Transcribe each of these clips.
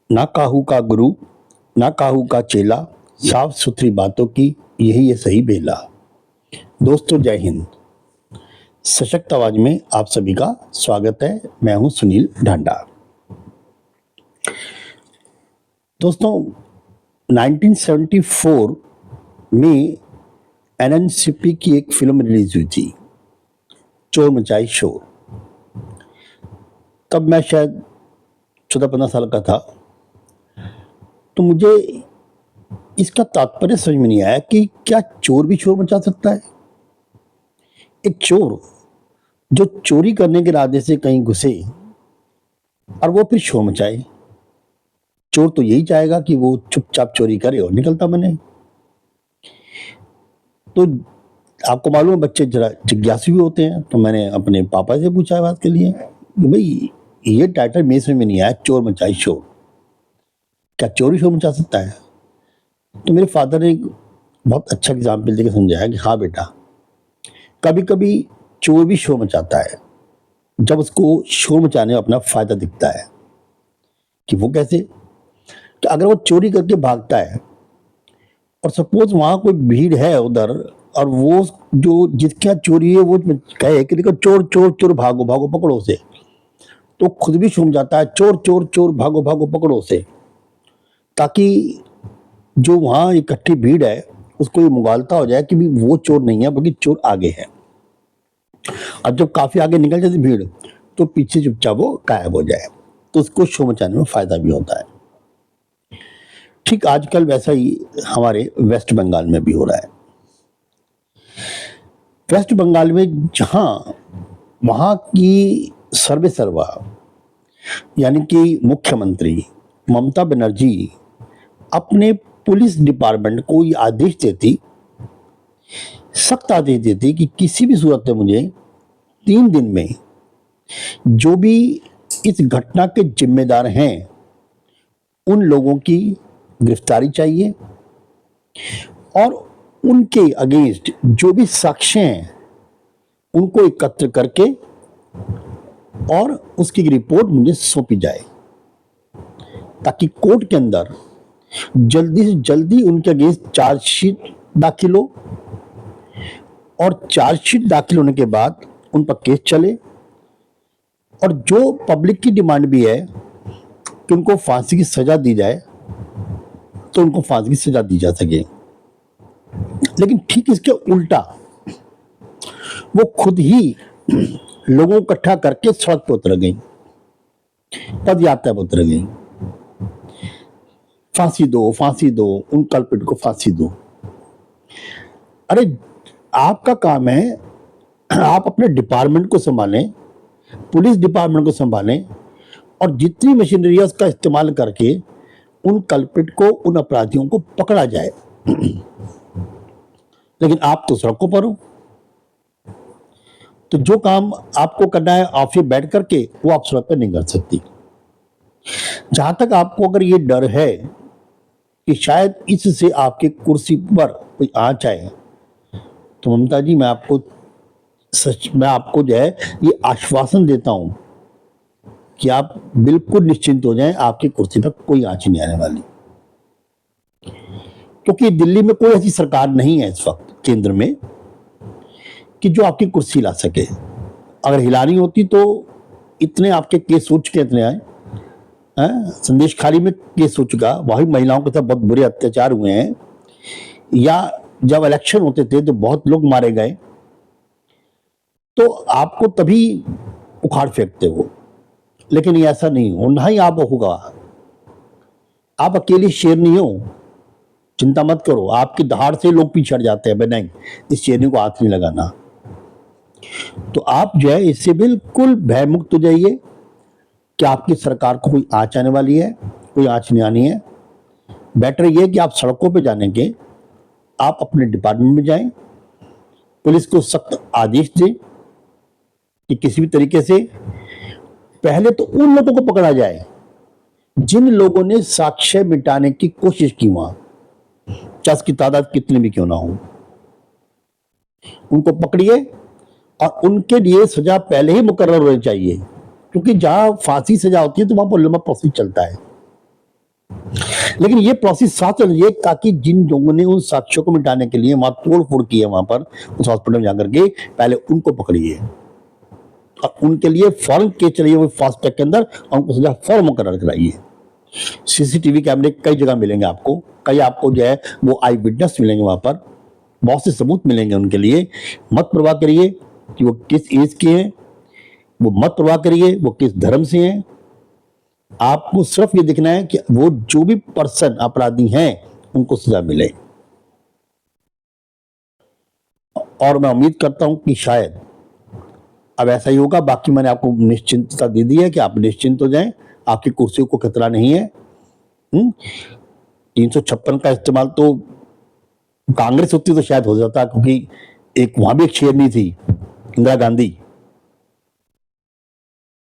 ना काहू का गुरु, ना काहू का चेला, साफ सुथरी बातों की यही है सही बेला। दोस्तों जय हिंद। सशक्त आवाज में आप सभी का स्वागत है। मैं हूं सुनील ढांडा। दोस्तों 1974 में एनएनसीपी की एक फिल्म रिलीज हुई थी, चोर मचाई शोर। तब मैं शायद 14-15 साल का था। तो मुझे इसका तात्पर्य समझ में नहीं आया कि क्या चोर भी शोर मचा सकता है। एक चोर जो चोरी करने के इरादे से कहीं घुसे और वो फिर शोर मचाए। चोर तो यही चाहेगा कि वो चुपचाप चोरी करे और निकलता बने। तो आपको मालूम है बच्चे जरा जिज्ञासु भी होते हैं। तो मैंने अपने पापा से पूछा बात के लिए, भाई ये टाइटल मेरे समझ में नहीं आया, चोर मचाई शोर, क्या चोरी शोर मचा सकता है? तो मेरे फादर ने एक बहुत अच्छा एग्जाम्पल देकर समझाया कि हाँ बेटा, कभी कभी चोर भी शोर मचाता है जब उसको शोर मचाने में अपना फायदा दिखता है। कि वो कैसे? कि अगर वो चोरी करके भागता है और सपोज वहां कोई भीड़ है उधर, और वो जो जिसके यहाँ चोरी है वो कहे कि देखो चोर चोर चोर भागो भागो पकड़ो उसे, तो खुद भी शोर जाता है, चोर चोर चोर भागो भागो पकड़ो उसे, ताकि जो वहां इकट्ठी भीड़ है उसको ये मुगालता हो जाए कि भी वो चोर नहीं है बल्कि चोर आगे है। अब जब काफी आगे निकल जाती भीड़ तो पीछे चुपचाप वो गायब हो जाए, तो उसको शो मचाने में फायदा भी होता है। ठीक आजकल वैसा ही हमारे वेस्ट बंगाल में भी हो रहा है। वेस्ट बंगाल में जहां वहां की सर्वे सर्वा यानी कि मुख्यमंत्री ममता बनर्जी अपने पुलिस डिपार्टमेंट को ये आदेश देती, सख्त आदेश देती कि किसी भी सूरत में मुझे 3 दिन में जो भी इस घटना के जिम्मेदार हैं उन लोगों की गिरफ्तारी चाहिए और उनके अगेंस्ट जो भी साक्ष्य हैं उनको एकत्र करके और उसकी रिपोर्ट मुझे सौंपी जाए, ताकि कोर्ट के अंदर जल्दी से जल्दी उनके अगेंस्ट चार्जशीट दाखिल हो और चार्जशीट दाखिल होने के बाद उन पर केस चले। और जो पब्लिक की डिमांड भी है कि उनको फांसी की सजा दी जाए तो उनको फांसी की सजा दी जा सके। लेकिन ठीक इसके उल्टा वो खुद ही लोगों को इकट्ठा करके सड़क पर उतर गई, पद यात्रा पर उतर गई। फांसी दो उन कल्प्रिट को, फांसी दो। अरे आपका काम है आप अपने डिपार्टमेंट को संभालें, पुलिस डिपार्टमेंट को संभालें और जितनी मशीनरी है उसका इस्तेमाल करके उन कल्प्रिट को, उन अपराधियों को पकड़ा जाए। लेकिन आप तो सड़कों पर हो। तो जो काम आपको करना है ऑफिस बैठ करके वो आप सड़क पर नहीं कर सकती। जहां तक आपको अगर ये डर है कि शायद इससे आपके कुर्सी पर कोई आंच आए, तो ममता जी मैं आपको जो है ये आश्वासन देता हूं कि आप बिल्कुल निश्चिंत हो जाएं, आपकी कुर्सी पर कोई आंच नहीं आने वाली। क्योंकि दिल्ली में कोई ऐसी सरकार नहीं है इस वक्त केंद्र में कि जो आपकी कुर्सी ला सके। अगर हिलानी होती तो इतने आपके केस हो चुके, इतने आए संदेश खाली में केस हो चुका, वही महिलाओं के साथ बहुत बुरे अत्याचार हुए हैं, या जब इलेक्शन होते थे तो बहुत लोग मारे गए, तो आपको तभी उखाड़ फेंकते हो। लेकिन ये ऐसा नहीं हो, ना ही आप होगा। आप अकेले शेर नहीं हो, चिंता मत करो, आपकी दहाड़ से लोग पीछे हट जाते हैं, नहीं इस शेरनी को हाथ नहीं लगाना। तो आप जो है इससे बिल्कुल भयमुक्त हो जाइए कि आपकी सरकार को कोई आंच आने वाली है, कोई आंच नहीं आनी है। बेटर ये कि आप सड़कों पे जाने के आप अपने डिपार्टमेंट में जाएं, पुलिस को सख्त आदेश दें कि किसी भी तरीके से पहले तो उन लोगों को पकड़ा जाए जिन लोगों ने साक्ष्य मिटाने की कोशिश की, वहां चाहे उसकी तादाद कितनी भी क्यों ना हो, उनको पकड़िए और उनके लिए सजा पहले ही मुकर्रर होनी चाहिए। क्योंकि जहां फांसी सजा होती है तो वहां पर लंबा प्रोसेस चलता है। लेकिन ये प्रोसेस साथ चल रही है ताकि जिन लोगों ने उन साक्ष्यों को मिटाने के लिए वहां तोड़-फोड़ की है वहां पर उस हॉस्पिटल में जाकर के पहले उनको पकड़िए और उनके लिए फौरन केस चलिए वो फास्ट ट्रैक के अंदर और उनको सजा फौरन मुकर्रर कराइए। सीसीटीवी कैमरे कई जगह मिलेंगे आपको, कई आपको जो है वो आई विटनेस मिलेंगे वहां पर, बहुत से सबूत मिलेंगे उनके लिए। मत परवाह करिए कि वो किस एज के हैं, वो मत परवाह करिए वो किस धर्म से हैं। आपको सिर्फ ये देखना है कि वो जो भी पर्सन अपराधी हैं उनको सजा मिले। और मैं उम्मीद करता हूं कि शायद अब ऐसा ही होगा। बाकी मैंने आपको निश्चिंतता दे दी है कि आप निश्चिंत हो जाएं, आपकी कुर्सियों को खतरा नहीं है। 356 का इस्तेमाल तो कांग्रेस होती तो शायद हो जाता, क्योंकि एक वहां भी एक शेरनी थी इंदिरा गांधी,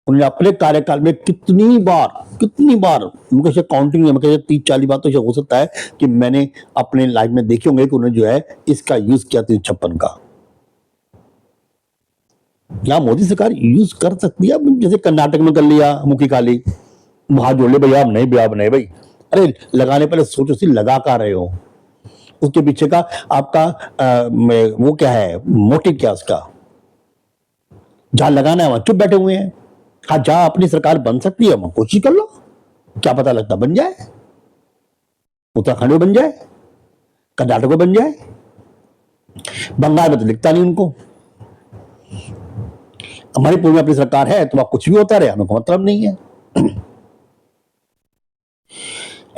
उन्होंने अपने कार्यकाल में कितनी बार मुझे से काउंटिंग में 30-40 बार तो हो सकता है कि मैंने अपने लाइफ में देखे होंगे कि उन्होंने जो है इसका यूज किया 356 का। क्या मोदी सरकार यूज कर सकती है? जैसे कर्नाटक में कर लिया मुखी खाली, वहां जोड़ ले भैया, अब नहीं भाई। अरे लगाने पहले सोचो सी लगा का रहे हो, उसके पीछे का आपका वो क्या है, मोटिव क्या उसका। जहां लगाना है वहां चुप बैठे हुए हैं। हाँ, जहां अपनी सरकार बन सकती है वहां कोशिश कर लो, क्या पता लगता बन जाए, उत्तराखंड में बन जाए, कर्नाटक में बन जाए, बंगाल में तो दिखता नहीं उनको। मणिपुर में अपनी सरकार है तो वहां कुछ भी होता रहे, हमें कोई मतलब नहीं है।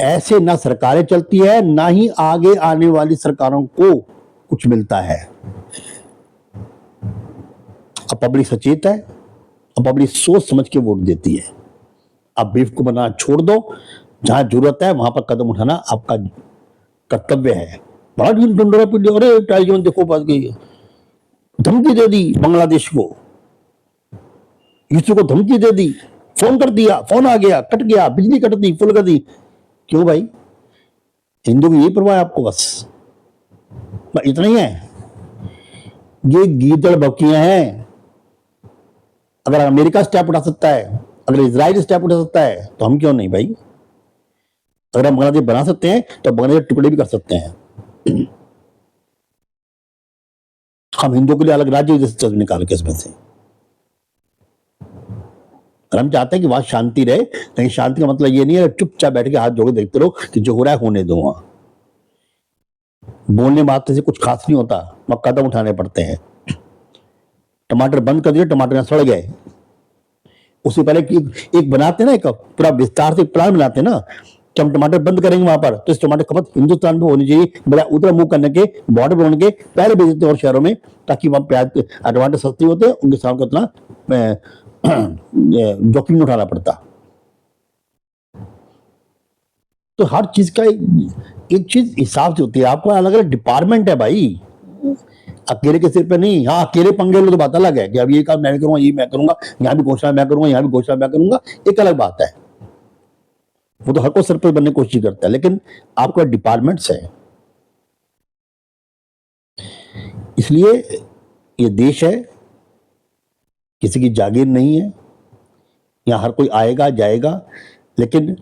ऐसे ना सरकारें चलती है, ना ही आगे आने वाली सरकारों को कुछ मिलता है। अब पब्लिक सचेत है, अब पब्लिक सोच समझ के वोट देती है। अब बीफ को बनाना छोड़ दो, जहां जरूरत है वहां पर कदम उठाना आपका कर्तव्य है। बड़ा ढूंढ अरे टाइजन देखो पास गई, धमकी दे दी बांग्लादेश को, यूसुफ को धमकी दे दी, फोन कर दिया, फोन आ गया, कट गया, बिजली कट दी, फुल कर दी। क्यों भाई? हिंदू की यही परवाह है आपको? बस इतना ही है। ये गीदड़ बकियां हैं। अगर अमेरिका स्टेप उठा सकता है, अगर इजराइल स्टेप उठा सकता है तो हम क्यों नहीं भाई? अगर हम बांग्लादेश बना सकते हैं तो बांग्लादेश टुकड़े भी कर सकते हैं। हम हिंदुओं के लिए अलग राज्य जैसे निकाल के इसमें से। और हम चाहते हैं कि वहां शांति रहे, लेकिन शांति का मतलब ये नहीं है चुपचाप बैठ के हाथ जोड़ के देखते रहो कि जो हो रहा है होने दो। वहां बोलने बात से कुछ खास नहीं होता, वहां कदम उठाने पड़ते हैं। टमाटर बंद कर दिए, टमाटर सड़ गए। उससे पहले एक बनाते ना, एक पूरा विस्तार से प्लान बनाते ना कि हम टमाटर बंद करेंगे वहां पर, तो इस टमाटर खपत हिंदुस्तान में होनी चाहिए, बड़ा उधर मुंह करने के बॉर्डर बनाने के पहले भेज देते और शहरों में, ताकि वहां प्याज टमाटर सस्ते होते हैं, उनके साथ उतना जोखिम नहीं उठाना पड़ता। तो हर चीज का एक चीज हिसाब से होती है। आपका अलग अलग डिपार्टमेंट है भाई, अकेले के सिर पे नहीं। हाँ, अकेले पंगे लो तो बात अलग है कि अब ये काम मैं करूंगा, ये मैं करूंगा, यहाँ भी घोषणा मैं करूंगा, यहाँ भी घोषणा मैं करूंगा, एक अलग बात है। वो तो हर कोई सरपंच बनने की कोशिश करता है, लेकिन आपका डिपार्टमेंट्स है। इसलिए ये देश है, किसी की जागीर नहीं है। यहाँ हर कोई आएगा जाएगा, लेकिन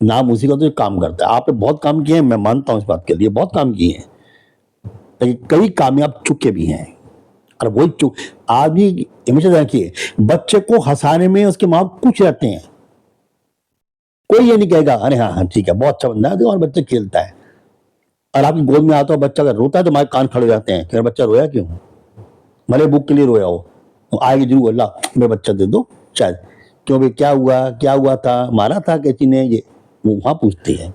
नाम उसी का तो काम करता है। आपने बहुत काम किए हैं, मैं मानता हूं इस बात के लिए, बहुत काम किए हैं, लेकिन कई कामयाब चुके भी हैं। और वही चुक आदमी हमेशा देखिए, बच्चे को हंसाने में उसके माँ बाप खुश रहते हैं। कोई ये नहीं कहेगा अरे हाँ हाँ ठीक है बहुत अच्छा बंदा है, और बच्चा खेलता है। और आपकी गोद में आता हो बच्चा अगर रोता है तो हमारे कान खड़े हो जाते हैं कि बच्चा रोया क्यों, भले भूख के लिए रोया हो, तो आएगी जरूर, अल्लाह मेरा बच्चा दे दो शायद, क्यों भाई क्या हुआ था, मारा था किसी ने, ये वो वहां पूछते हैं।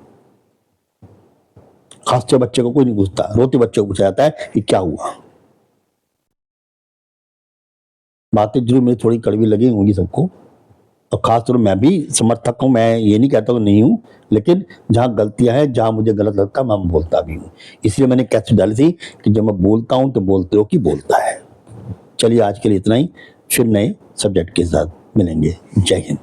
खासतौर बच्चे को कोई नहीं पूछता, रोते बच्चे को पूछा जाता है कि क्या हुआ। बातें जरूर मेरी थोड़ी कड़वी लगी होंगी सबको, और खासतौर मैं भी समर्थक हूँ, मैं ये नहीं कहता हूँ नहीं हूँ, लेकिन जहाँ गलतियां हैं, जहाँ मुझे गलत लगता है मैं बोलता भी हूँ। इसलिए मैंने कैसे डाली थी कि जब मैं बोलता हूँ तो बोलते हो कि बोलता है। चलिए आज के लिए इतना ही, फिर नए सब्जेक्ट के साथ मिलेंगे। जय हिंद।